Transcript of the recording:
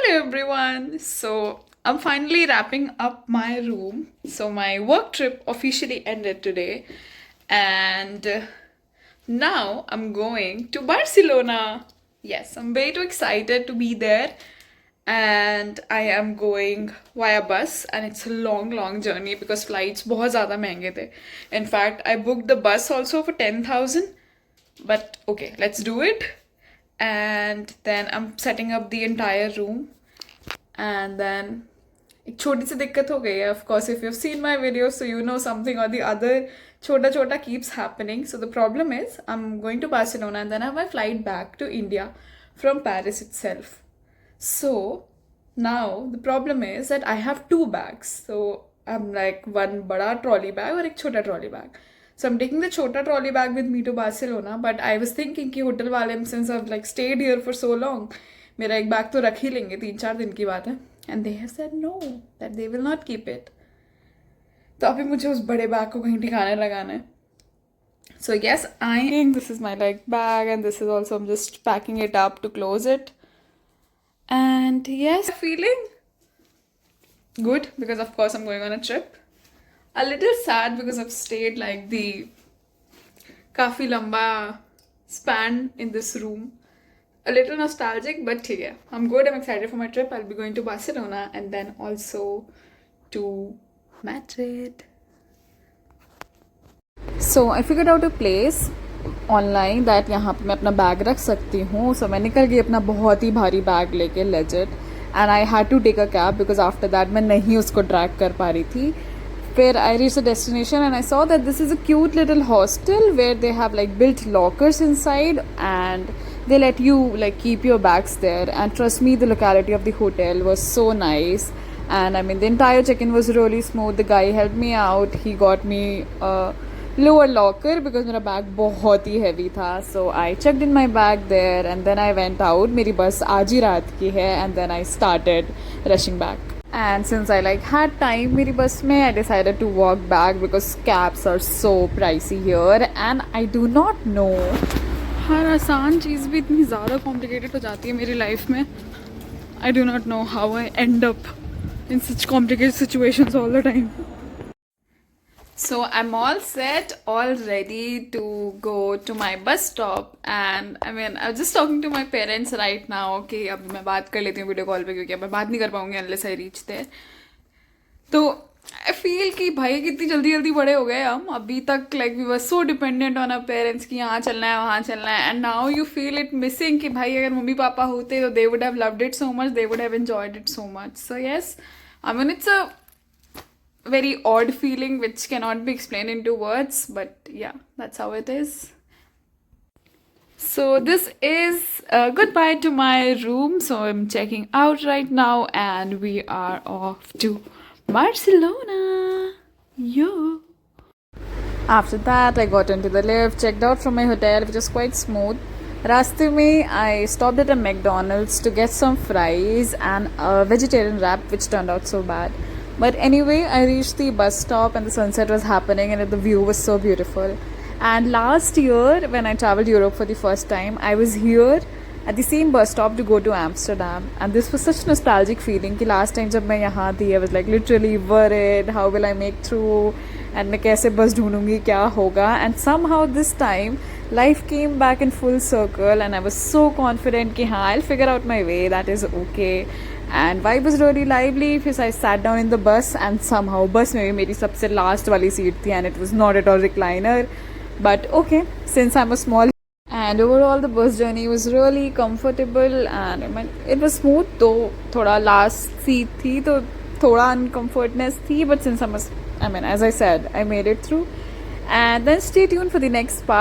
Hello everyone. So I'm finally wrapping up my room. So my work trip officially ended today, and now I'm going to Barcelona. Yes, I'm way too excited to be there, and I am going via bus, and it's a long journey because flights बहुत ज़्यादा महंगे थे. In fact, I booked the bus also for 10,000, but okay, let's do it. And then I'm setting up the entire room, and then एक छोटी सी दिक्कत हो गई है. Of course, if you've seen my videos, so you know something or the other छोटा छोटा keeps happening. So the problem is I'm going to Barcelona and then I have my flight back to India from Paris itself. So now the problem is that I have two bags. So I'm like one बड़ा trolley bag और एक छोटा trolley bag. So I'm taking the chota trolley bag with me to Barcelona, but I was thinking कि hotel वाले, since I've like stayed here for so long, मेरा एक bag तो रख ही लेंगे, 3-4 दिन की बात है. And they have said no, that they will not keep it. तो अभी मुझे उस बड़े बैग को कहीं ठिकाने लगाना है. So yes, this is my like bag, and this is also, I'm just packing it up to close it. And yes, feeling good because of course I'm going on a trip. A little sad because I've stayed like the काफी लंबा span in this room. A little nostalgic, but yeah, I'm good. I'm excited for my trip. I'll be going to Barcelona and then also to Madrid. So I figured out a place online that यहाँ पे मैं अपना bag रख सकती हूँ. So मैं निकल गई अपना बहुत ही भारी बैग लेके legit, and I had to take a cab because after that मैं नहीं उसको drag कर पा रही थी. Where I reached the destination and I saw that this is a cute little hostel where they have like built lockers inside, and they let you like keep your bags there. And trust me, the locality of the hotel was so nice, and I mean the entire check-in was really smooth. The guy helped me out. He got me a lower locker because मेरा bag बहुत ही heavy था. So I checked in my bag there and then I went out. मेरी बस आज ही रात की है, and then I started rushing back. And since I like had time मेरी बस में, I decided to walk back because cabs are so pricey here, and I do not know, हर आसान चीज़ भी इतनी ज़्यादा complicated हो जाती है मेरी life में. I do not know how I end up in such complicated situations all the time. So I'm all set, all ready to go to my bus stop, and I mean I was just talking to my parents right now. Okay, अब मैं बात कर लेती हूँ video call पे क्योंकि अब मैं बात नहीं कर पाऊँगी unless I reach there. तो I feel कि भाई कितनी जल्दी बड़े हो गए हम. अभी तक like we were so dependent on our parents कि यहाँ चलना है वहाँ चलना है, and now you feel it missing कि भाई अगर मम्मी पापा होते तो they would have loved it so much, they would have enjoyed it so much. So yes, I mean it's a very odd feeling which cannot be explained into words, but yeah, that's how it is. So this is goodbye to my room. So I'm checking out right now and we are off to Barcelona. Yo. After that I got into the lift, checked out from my hotel, which was quite smooth. रास्ते में I stopped at a McDonald's to get some fries and a vegetarian wrap, which turned out so bad. But anyway, I reached the bus stop and the sunset was happening and the view was so beautiful. And last year, when I traveled Europe for the first time, I was here at the same bus stop to go to Amsterdam. And this was such a nostalgic feeling कि last time जब मैं यहाँ थी, I was like literally worried, how will I make through? And मैं कैसे बस ढूंढूंगी, क्या होगा? And somehow this time, life came back in full circle and I was so confident कि हाँ, I'll figure out my way, that is okay. And vibe was really lively. फिर I sat down in the bus and somehow bus में भी मेरी सबसे last वाली seat थी and it was not at all recliner. But okay, since I'm a small, and overall the bus journey was really comfortable and I mean, it was smooth though थोड़ा last seat थी तो थोड़ा uncomfortness थी, but since I mean as I said, I made it through. And then stay tuned for the next part.